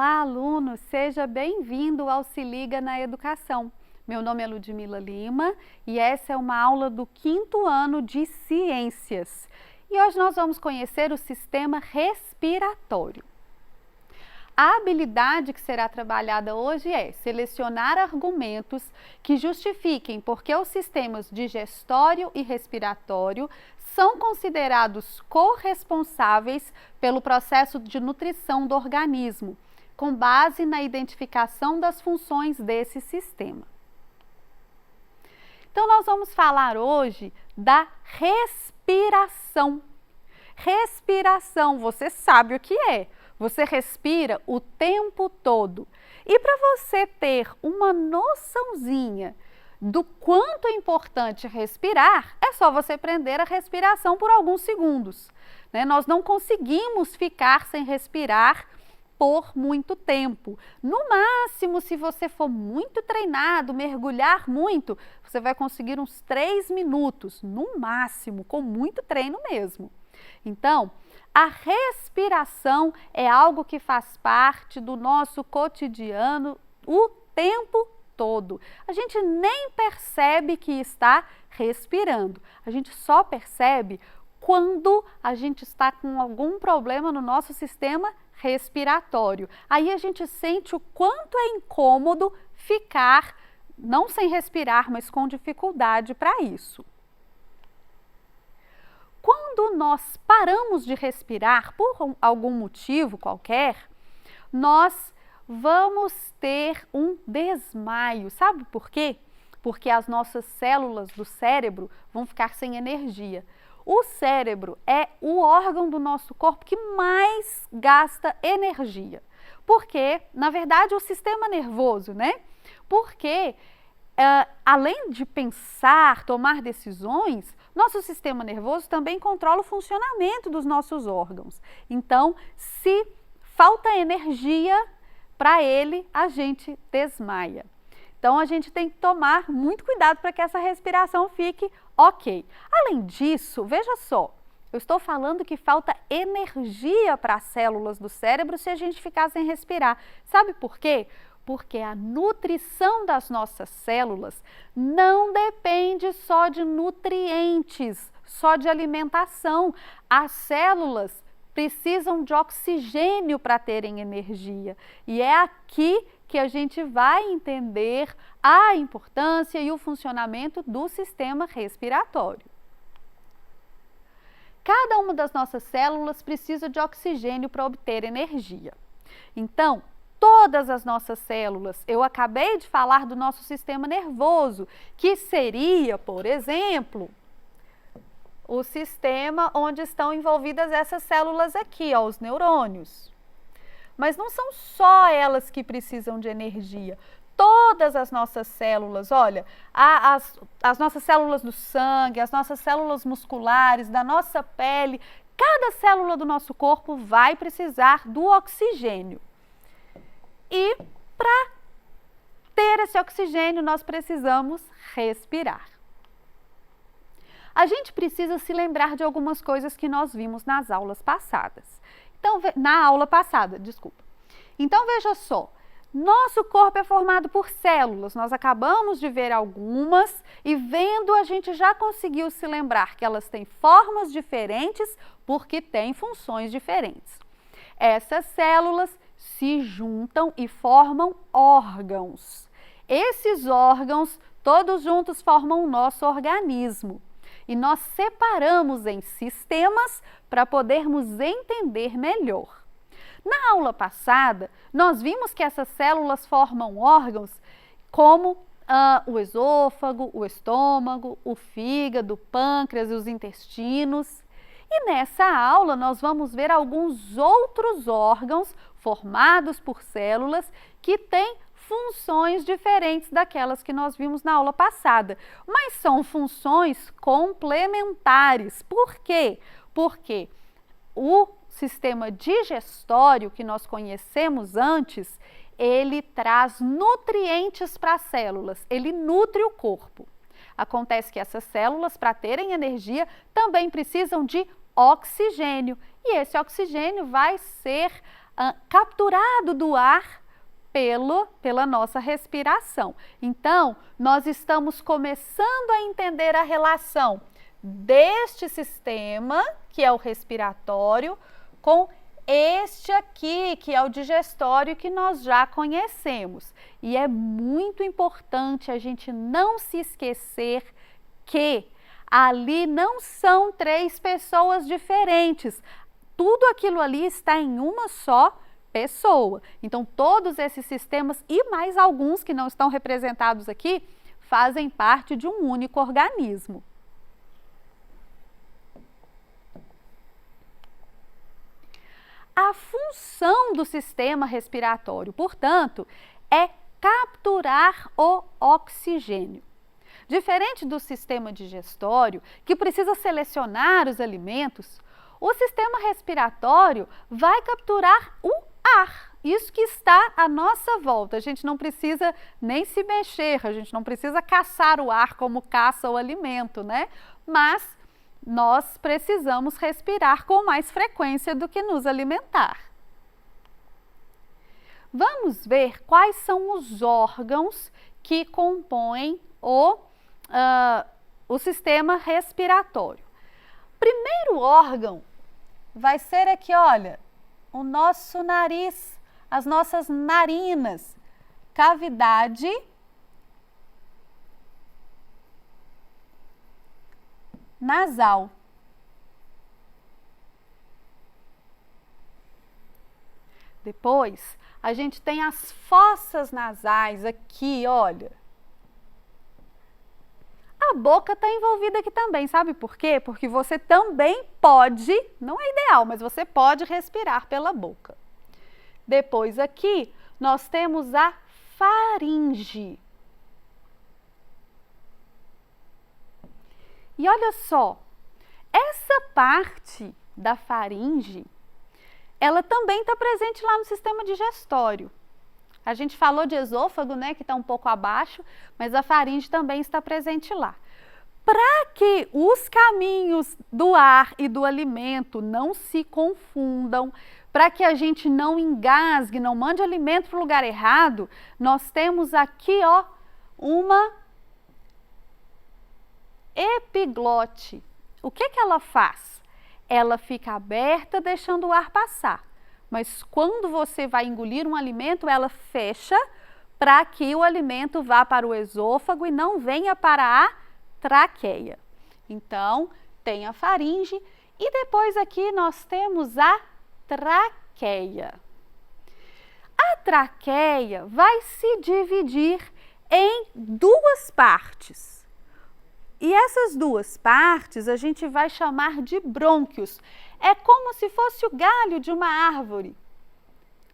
Olá, aluno! Seja bem-vindo ao Se Liga na Educação. Meu nome é Ludmila Lima e essa é uma aula do 5º ano de Ciências. E hoje nós vamos conhecer o sistema respiratório. A habilidade que será trabalhada hoje é selecionar argumentos que justifiquem porque os sistemas digestório e respiratório são considerados corresponsáveis pelo processo de nutrição do organismo, com base na identificação das funções desse sistema. Então, nós vamos falar hoje da respiração. Respiração, você sabe o que é? Você respira o tempo todo. E para você ter uma noçãozinha do quanto é importante respirar, é só você prender a respiração por alguns segundos, né? Nós não conseguimos ficar sem respirar por muito tempo. No máximo, se você for muito treinado, mergulhar muito, você vai conseguir uns 3 minutos, no máximo, com muito treino mesmo. Então, a respiração é algo que faz parte do nosso cotidiano o tempo todo. A gente nem percebe que está respirando. A gente só percebe quando a gente está com algum problema no nosso sistema respiratório. Aí a gente sente o quanto é incômodo ficar, não sem respirar, mas com dificuldade para isso. Quando nós paramos de respirar por algum motivo qualquer, nós vamos ter um desmaio. Sabe por quê? Porque as nossas células do cérebro vão ficar sem energia. O cérebro é o órgão do nosso corpo que mais gasta energia. Porque, na verdade, o sistema nervoso, né? Porque além de pensar, tomar decisões, nosso sistema nervoso também controla o funcionamento dos nossos órgãos. Então, se falta energia para ele, a gente desmaia. Então, a gente tem que tomar muito cuidado para que essa respiração fique ok. Além disso, veja só, eu estou falando que falta energia para as células do cérebro se a gente ficar sem respirar. Sabe por quê? Porque a nutrição das nossas células não depende só de nutrientes, só de alimentação. As células precisam de oxigênio para terem energia. E é aqui que a gente vai entender a importância e o funcionamento do sistema respiratório. Cada uma das nossas células precisa de oxigênio para obter energia. Então, todas as nossas células, eu acabei de falar do nosso sistema nervoso, que seria, por exemplo, o sistema onde estão envolvidas essas células aqui, ó, os neurônios. Mas não são só elas que precisam de energia. Todas as nossas células, olha, as nossas células do sangue, as nossas células musculares, da nossa pele, cada célula do nosso corpo vai precisar do oxigênio. E para ter esse oxigênio, nós precisamos respirar. A gente precisa se lembrar de algumas coisas que nós vimos nas aulas passadas. Então, na aula passada, desculpa. Então, veja só, nosso corpo é formado por células. Nós acabamos de ver algumas e vendo a gente já conseguiu se lembrar que elas têm formas diferentes porque têm funções diferentes. Essas células se juntam e formam órgãos. Esses órgãos, todos juntos, formam o nosso organismo. E nós separamos em sistemas para podermos entender melhor. Na aula passada, nós vimos que essas células formam órgãos como o esôfago, o estômago, o fígado, o pâncreas e os intestinos. E nessa aula nós vamos ver alguns outros órgãos formados por células que têm funções diferentes daquelas que nós vimos na aula passada, mas são funções complementares. Por quê? Porque o sistema digestório que nós conhecemos antes, ele traz nutrientes para as células, ele nutre o corpo. Acontece que essas células, para terem energia, também precisam de oxigênio. E esse oxigênio vai ser capturado do ar pela nossa respiração. Então, nós estamos começando a entender a relação deste sistema, que é o respiratório, com este aqui, que é o digestório, que nós já conhecemos. E é muito importante a gente não se esquecer que ali não são três pessoas diferentes. Tudo aquilo ali está em uma só pessoa. Então, todos esses sistemas e mais alguns que não estão representados aqui, fazem parte de um único organismo. A função do sistema respiratório, portanto, é capturar o oxigênio. Diferente do sistema digestório, que precisa selecionar os alimentos, o sistema respiratório vai capturar o ar, isso que está à nossa volta. A gente não precisa nem se mexer, a gente não precisa caçar o ar como caça o alimento, né? Mas nós precisamos respirar com mais frequência do que nos alimentar. Vamos ver quais são os órgãos que compõem o sistema respiratório. Primeiro órgão vai ser aqui, olha, o nosso nariz, as nossas narinas, cavidade nasal. Depois, a gente tem as fossas nasais aqui, olha. A boca está envolvida aqui também, sabe por quê? Porque você também pode, não é ideal, mas você pode respirar pela boca. Depois aqui, nós temos a faringe. E olha só, essa parte da faringe, ela também está presente lá no sistema digestório. A gente falou de esôfago, né, que está um pouco abaixo, mas a faringe também está presente lá. Para que os caminhos do ar e do alimento não se confundam, para que a gente não engasgue, não mande alimento para o lugar errado, nós temos aqui, ó, uma epiglote. O que ela faz? Ela fica aberta, deixando o ar passar. Mas quando você vai engolir um alimento, ela fecha para que o alimento vá para o esôfago e não venha para a traqueia. Então, tem a faringe e depois aqui nós temos a traqueia. A traqueia vai se dividir em duas partes. E essas duas partes a gente vai chamar de brônquios. É como se fosse o galho de uma árvore.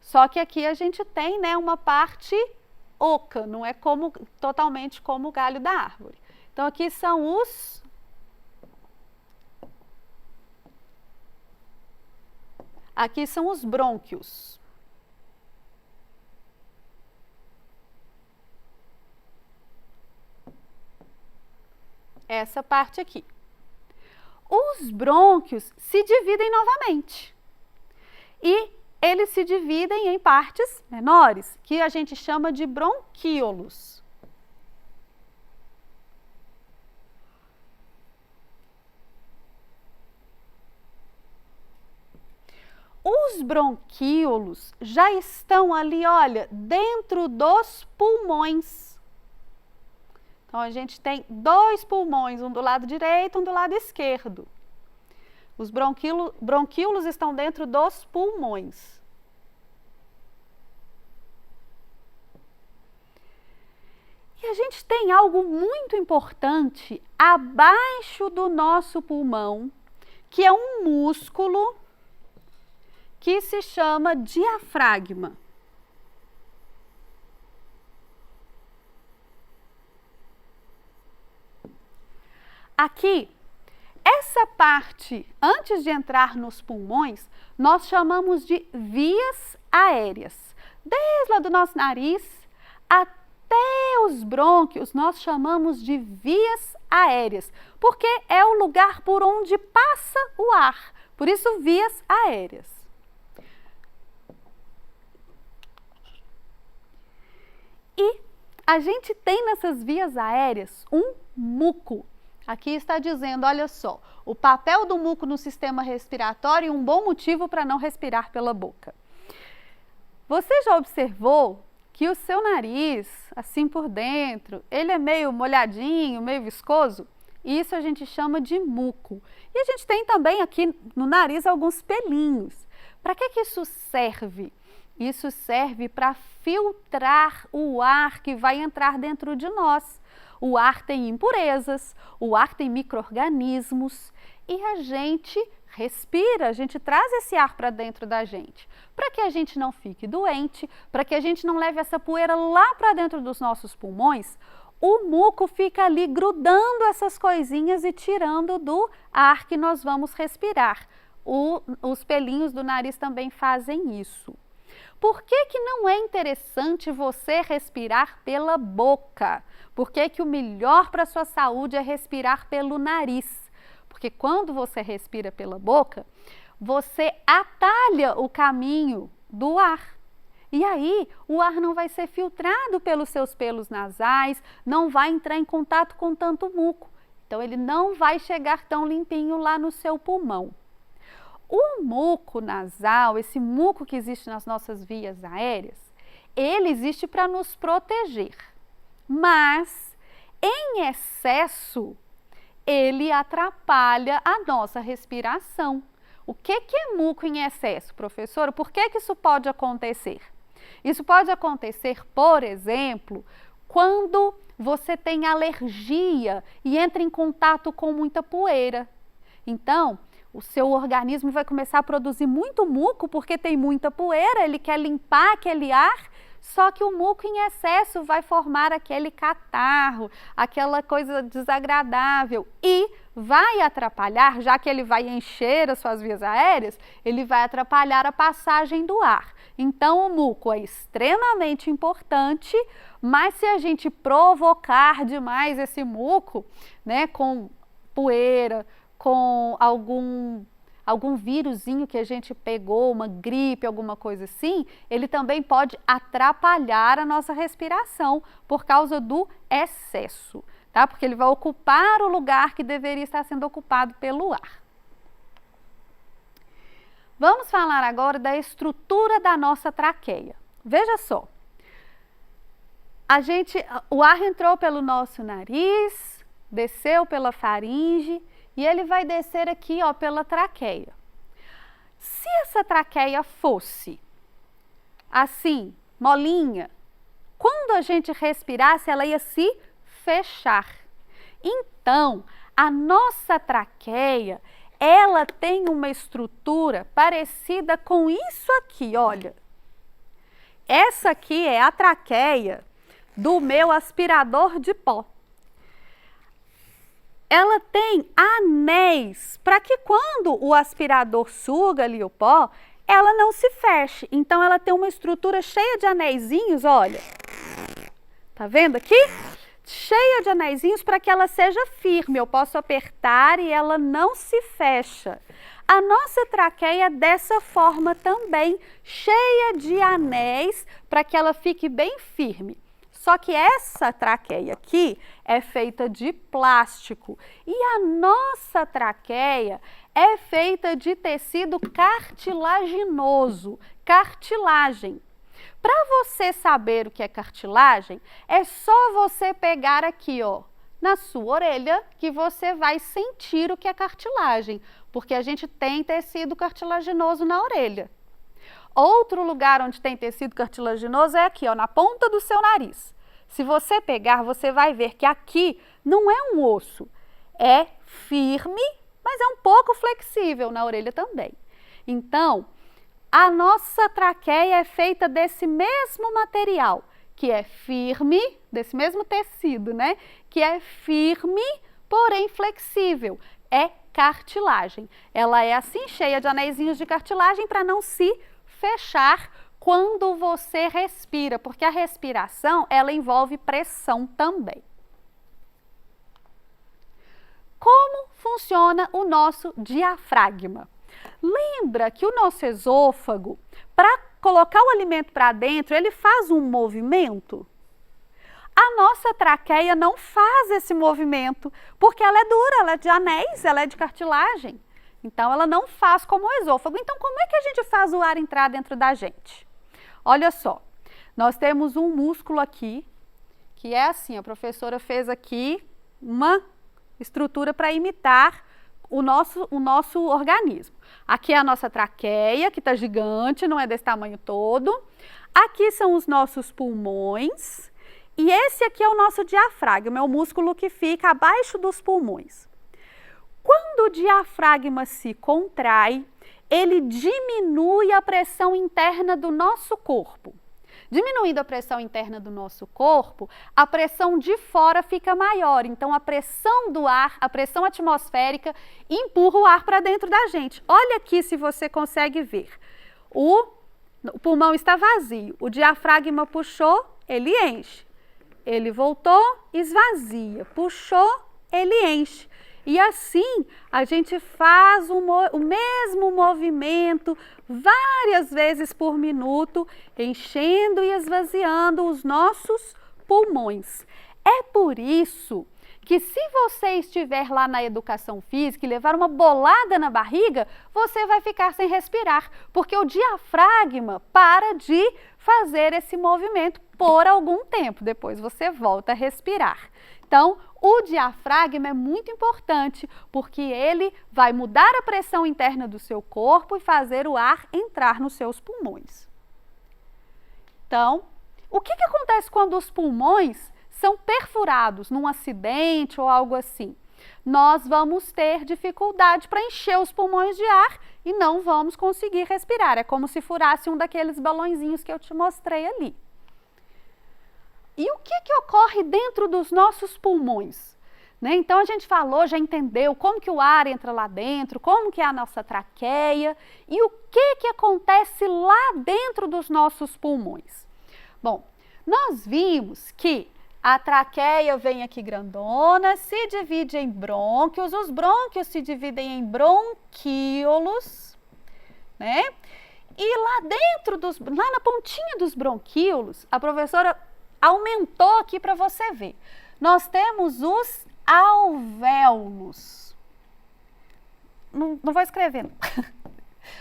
Só que aqui a gente tem, né, uma parte oca, não é totalmente como o galho da árvore. Então aqui são os brônquios. Essa parte aqui. Os brônquios se dividem novamente. E eles se dividem em partes menores, que a gente chama de bronquíolos. Os bronquíolos já estão ali, olha, dentro dos pulmões. Então, a gente tem dois pulmões, um do lado direito, um do lado esquerdo. Os bronquíolos estão dentro dos pulmões. E a gente tem algo muito importante abaixo do nosso pulmão, que é um músculo que se chama diafragma. Aqui, essa parte, antes de entrar nos pulmões, nós chamamos de vias aéreas. Desde lá do nosso nariz até os brônquios, nós chamamos de vias aéreas, porque é o lugar por onde passa o ar, por isso vias aéreas. E a gente tem nessas vias aéreas um muco. Aqui está dizendo, olha só, o papel do muco no sistema respiratório e um bom motivo para não respirar pela boca. Você já observou que o seu nariz, assim por dentro, ele é meio molhadinho, meio viscoso? Isso a gente chama de muco. E a gente tem também aqui no nariz alguns pelinhos. Para que isso serve? Isso serve para filtrar o ar que vai entrar dentro de nós. O ar tem impurezas, o ar tem micro-organismos e a gente respira, a gente traz esse ar para dentro da gente, para que a gente não fique doente, para que a gente não leve essa poeira lá para dentro dos nossos pulmões. O muco fica ali grudando essas coisinhas e tirando do ar que nós vamos respirar. Os pelinhos do nariz também fazem isso. Por que que não é interessante você respirar pela boca? Por que que o melhor para a sua saúde é respirar pelo nariz? Porque quando você respira pela boca, você atalha o caminho do ar. E aí, o ar não vai ser filtrado pelos seus pelos nasais, não vai entrar em contato com tanto muco. Então, ele não vai chegar tão limpinho lá no seu pulmão. O muco nasal, esse muco que existe nas nossas vias aéreas, ele existe para nos proteger. Mas, em excesso, ele atrapalha a nossa respiração. O que é muco em excesso, professora? Por que isso pode acontecer? Isso pode acontecer, por exemplo, quando você tem alergia e entra em contato com muita poeira. Então, o seu organismo vai começar a produzir muito muco porque tem muita poeira, ele quer limpar aquele ar, só que o muco em excesso vai formar aquele catarro, aquela coisa desagradável e vai atrapalhar, já que ele vai encher as suas vias aéreas, ele vai atrapalhar a passagem do ar. Então, o muco é extremamente importante, mas se a gente provocar demais esse muco, né, com poeira, com algum vírusinho que a gente pegou, uma gripe, alguma coisa assim, ele também pode atrapalhar a nossa respiração por causa do excesso, tá? Porque ele vai ocupar o lugar que deveria estar sendo ocupado pelo ar. Vamos falar agora da estrutura da nossa traqueia. Veja só, o ar entrou pelo nosso nariz, desceu pela faringe, e ele vai descer aqui, ó, pela traqueia. Se essa traqueia fosse assim, molinha, quando a gente respirasse, ela ia se fechar. Então, a nossa traqueia, ela tem uma estrutura parecida com isso aqui, olha. Essa aqui é a traqueia do meu aspirador de pó. Ela tem anéis para que quando o aspirador suga ali o pó, ela não se feche. Então, ela tem uma estrutura cheia de anéisinhos, olha. Tá vendo aqui? Cheia de anéisinhos para que ela seja firme. Eu posso apertar e ela não se fecha. A nossa traqueia é dessa forma também, cheia de anéis para que ela fique bem firme. Só que essa traqueia aqui é feita de plástico e a nossa traqueia é feita de tecido cartilaginoso, cartilagem. Para você saber o que é cartilagem, é só você pegar aqui, ó, na sua orelha, que você vai sentir o que é cartilagem, porque a gente tem tecido cartilaginoso na orelha. Outro lugar onde tem tecido cartilaginoso é aqui, ó, na ponta do seu nariz. Se você pegar, você vai ver que aqui não é um osso, é firme, mas é um pouco flexível na orelha também. Então, a nossa traqueia é feita desse mesmo material, que é firme, desse mesmo tecido, né? Que é firme, porém flexível. É cartilagem. Ela é assim, cheia de anéisinhos de cartilagem para não se fechar quando você respira, porque a respiração, ela envolve pressão também. Como funciona o nosso diafragma? Lembra que o nosso esôfago, para colocar o alimento para dentro, ele faz um movimento? A nossa traqueia não faz esse movimento, porque ela é dura, ela é de anéis, ela é de cartilagem. Então, ela não faz como o esôfago. Então, como é que a gente faz o ar entrar dentro da gente? Olha só, nós temos um músculo aqui, que é assim, a professora fez aqui uma estrutura para imitar o nosso organismo. Aqui é a nossa traqueia, que está gigante, não é desse tamanho todo. Aqui são os nossos pulmões. E esse aqui é o nosso diafragma, é o músculo que fica abaixo dos pulmões. Quando o diafragma se contrai, ele diminui a pressão interna do nosso corpo. Diminuindo a pressão interna do nosso corpo, a pressão de fora fica maior. Então, a pressão do ar, a pressão atmosférica, empurra o ar para dentro da gente. Olha aqui se você consegue ver. O pulmão está vazio, o diafragma puxou, ele enche. Ele voltou, esvazia. Puxou, ele enche. E assim, a gente faz o mesmo movimento várias vezes por minuto, enchendo e esvaziando os nossos pulmões. É por isso que se você estiver lá na educação física e levar uma bolada na barriga, você vai ficar sem respirar, porque o diafragma para de fazer esse movimento por algum tempo, depois você volta a respirar. Então, o diafragma é muito importante, porque ele vai mudar a pressão interna do seu corpo e fazer o ar entrar nos seus pulmões. Então, o que acontece quando os pulmões são perfurados num acidente ou algo assim? Nós vamos ter dificuldade para encher os pulmões de ar e não vamos conseguir respirar. É como se furasse um daqueles balõezinhos que eu te mostrei ali. E o que ocorre dentro dos nossos pulmões? Né? Então, a gente falou, já entendeu como que o ar entra lá dentro, como que é a nossa traqueia e o que acontece lá dentro dos nossos pulmões. Bom, nós vimos que a traqueia vem aqui grandona, se divide em brônquios, os brônquios se dividem em bronquíolos, né? E lá dentro, lá na pontinha dos bronquíolos, a professora aumentou aqui para você ver. Nós temos os alvéolos. Não vou escrever, não.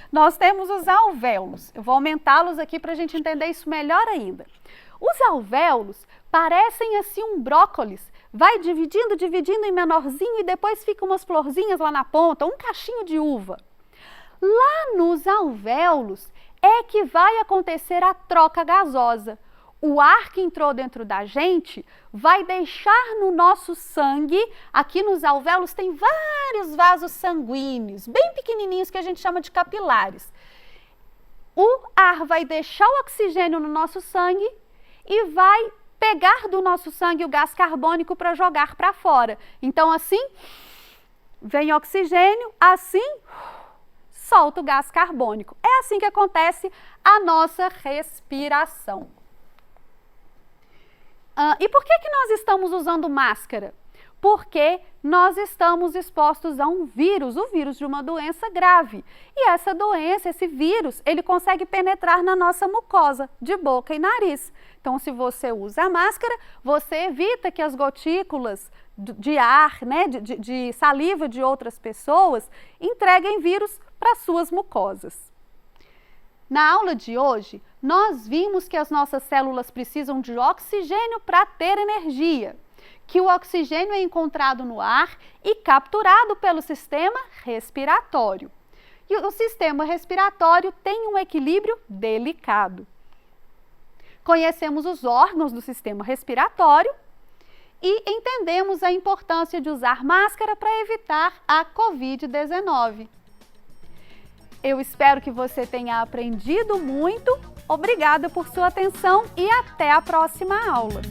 Nós temos os alvéolos. Eu vou aumentá-los aqui para a gente entender isso melhor ainda. Os alvéolos parecem assim um brócolis. Vai dividindo em menorzinho e depois ficam umas florzinhas lá na ponta, um cachinho de uva. Lá nos alvéolos é que vai acontecer a troca gasosa. O ar que entrou dentro da gente vai deixar no nosso sangue, aqui nos alvéolos tem vários vasos sanguíneos, bem pequenininhos que a gente chama de capilares. O ar vai deixar o oxigênio no nosso sangue e vai pegar do nosso sangue o gás carbônico para jogar para fora. Então, assim, vem oxigênio, assim, solta o gás carbônico. É assim que acontece a nossa respiração. E por que nós estamos usando máscara? Porque nós estamos expostos a um vírus, o vírus de uma doença grave. E essa doença, esse vírus, ele consegue penetrar na nossa mucosa, de boca e nariz. Então, se você usa a máscara, você evita que as gotículas de ar, né, de saliva de outras pessoas, entreguem vírus para suas mucosas. Na aula de hoje, nós vimos que as nossas células precisam de oxigênio para ter energia, que o oxigênio é encontrado no ar e capturado pelo sistema respiratório. E o sistema respiratório tem um equilíbrio delicado. Conhecemos os órgãos do sistema respiratório e entendemos a importância de usar máscara para evitar a Covid-19. Eu espero que você tenha aprendido muito. Obrigada por sua atenção e até a próxima aula.